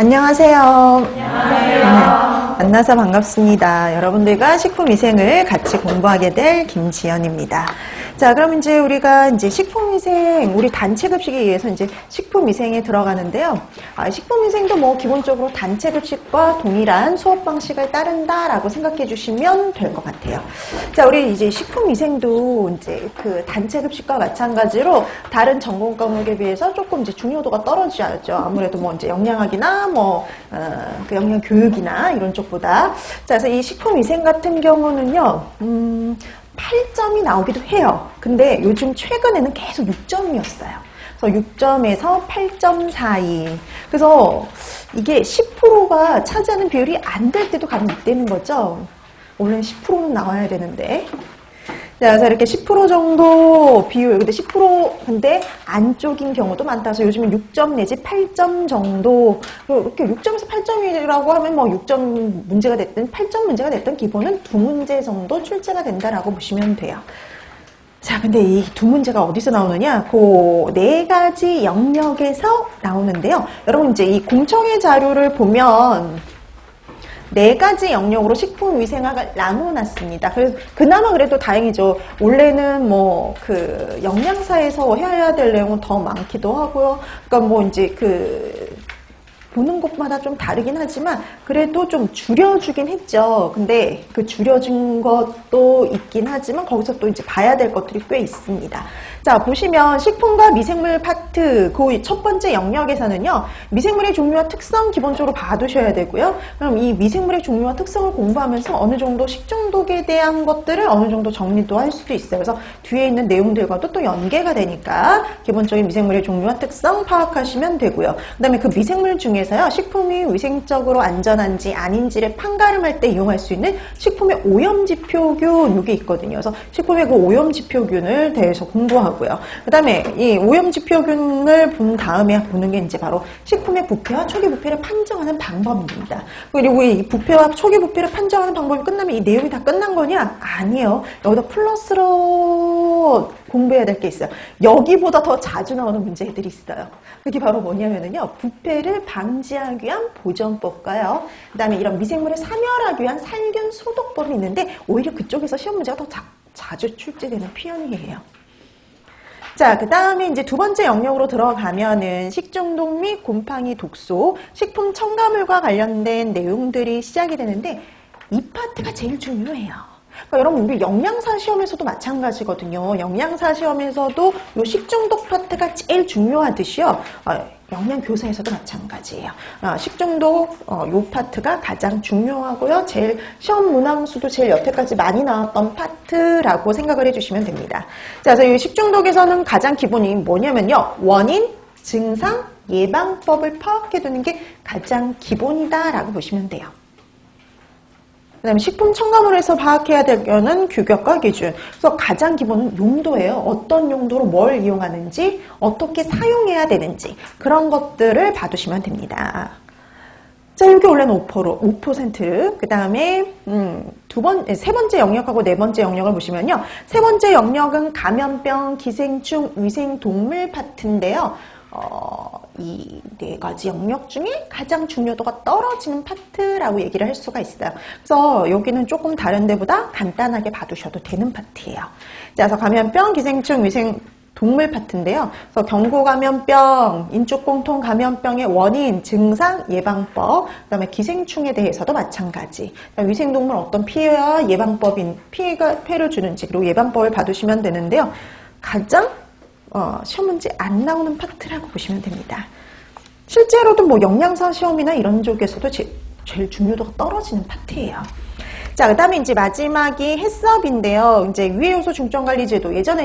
안녕하세요. 안녕하세요. 만나서 반갑습니다. 여러분들과 식품위생을 같이 공부하게 될 김지연입니다. 자, 그럼 이제 우리가 식품위생, 우리 단체급식에 의해서 이제 식품위생에 들어가는데요. 식품위생도 뭐 기본적으로 단체급식과 동일한 수업 방식을 따른다라고 생각해 주시면 될 것 같아요. 자, 우리 이제 식품위생도 이제 그 단체급식과 마찬가지로 다른 전공 과목에 비해서 조금 이제 중요도가 떨어지죠. 아무래도 뭐 이제 영양학이나 그 영양 교육이나 이런 쪽보다. 자, 그래서 이 식품위생 같은 경우는요, 8점이 나오기도 해요. 근데 요즘 최근에는 계속 6점이었어요. 그래서 6점에서 8점 사이. 그래서 이게 10%가 차지하는 비율이 안 될 때도 간혹 있다는 거죠. 원래는 10%는 나와야 되는데. 자, 그래서 이렇게 10% 정도 비율, 근데 10%인데 안쪽인 경우도 많다. 그래서 요즘은 6점 내지 8점 정도, 이렇게 6점에서 8점이라고 하면 뭐 6점 문제가 됐든 8점 문제가 됐든 기본은 2문제 정도 출제가 된다라고 보시면 돼요. 자, 근데 이 2문제가 어디서 나오느냐? 그 4가지 영역에서 나오는데요. 여러분 이제 이 공청회 자료를 보면 4가지 영역으로 식품위생학을 나눠놨습니다. 그래서 그나마 그래도 다행이죠. 원래는 뭐 그 영양사에서 해야 될 내용은 더 많기도 하고요. 그러니까 뭐 이제 보는 곳마다 좀 다르긴 하지만 그래도 좀 줄여주긴 했죠. 근데 그 줄여준 것도 있긴 하지만 거기서 또 이제 봐야 될 것들이 꽤 있습니다. 자, 보시면 식품과 미생물 파트 그 첫 번째 영역에서는요, 미생물의 종류와 특성 기본적으로 봐두셔야 되고요. 그럼 이 미생물의 종류와 특성을 공부하면서 어느 정도 식중독에 대한 것들을 어느 정도 정리도 할 수도 있어요. 그래서 뒤에 있는 내용들과도 또 연계가 되니까 기본적인 미생물의 종류와 특성 파악하시면 되고요. 그 다음에 그 미생물 중에서요, 식품이 위생적으로 안전한지 아닌지를 판가름할 때 이용할 수 있는 식품의 오염지표균 이게 있거든요. 그래서 식품의 그 오염지표균을 대해서 공부하고 그 다음에 이 오염지표균을 본 다음에 보는 게 이제 바로 식품의 부패와 초기 부패를 판정하는 방법입니다. 그리고 이 부패와 초기 부패를 판정하는 방법이 끝나면 이 내용이 다 끝난 거냐? 아니에요. 여기다 플러스로 공부해야 될 게 있어요. 여기보다 더 자주 나오는 문제들이 있어요. 그게 바로 뭐냐면요, 부패를 방지하기 위한 보존법과요, 그 다음에 이런 미생물을 사멸하기 위한 살균 소독법이 있는데 오히려 그쪽에서 시험 문제가 더 자주 출제되는 표현이에요. 자, 그 다음에 이제 2번째 영역으로 들어가면은 식중독 및 곰팡이 독소, 식품 첨가물과 관련된 내용들이 시작이 되는데 이 파트가 제일 중요해요. 그러니까 여러분 우리 영양사 시험에서도 마찬가지거든요. 영양사 시험에서도 이 식중독 파트가 제일 중요하듯이요. 영양교사에서도 마찬가지예요. 식중독 요 파트가 가장 중요하고요. 제일 시험 문항수도 제일 여태까지 많이 나왔던 파트라고 생각을 해주시면 됩니다. 자, 그래서 이 식중독에서는 가장 기본이 뭐냐면요, 원인, 증상, 예방법을 파악해두는 게 가장 기본이다라고 보시면 돼요. 그 다음에 식품 첨가물에서 파악해야 될 거는 규격과 기준. 그래서 가장 기본은 용도예요. 어떤 용도로 뭘 이용하는지, 어떻게 사용해야 되는지 그런 것들을 봐두시면 됩니다. 자, 여기 원래는 5%. 그 다음에 세 번째 영역하고 네 번째 영역을 보시면요. 세 번째 영역은 감염병, 기생충, 위생동물 파트인데요. 이 4가지 영역 중에 가장 중요도가 떨어지는 파트라고 얘기를 할 수가 있어요. 그래서 여기는 조금 다른 데보다 간단하게 봐두셔도 되는 파트예요. 자, 그래서 감염병, 기생충, 위생 동물 파트인데요. 그래서 경구감염병, 인축공통 감염병의 원인, 증상, 예방법, 그다음에 기생충에 대해서도 마찬가지. 위생동물 어떤 피해와 예방법인 피해를 주는지 그리고 예방법을 봐두시면 되는데요. 가장 시험 문제 안 나오는 파트라고 보시면 됩니다. 실제로도 뭐 영양사 시험이나 이런 쪽에서도 제일 중요도가 떨어지는 파트예요. 자, 그 다음에 이제 마지막이 해썹인데요. 이제 유해요소 중점관리제도 예전에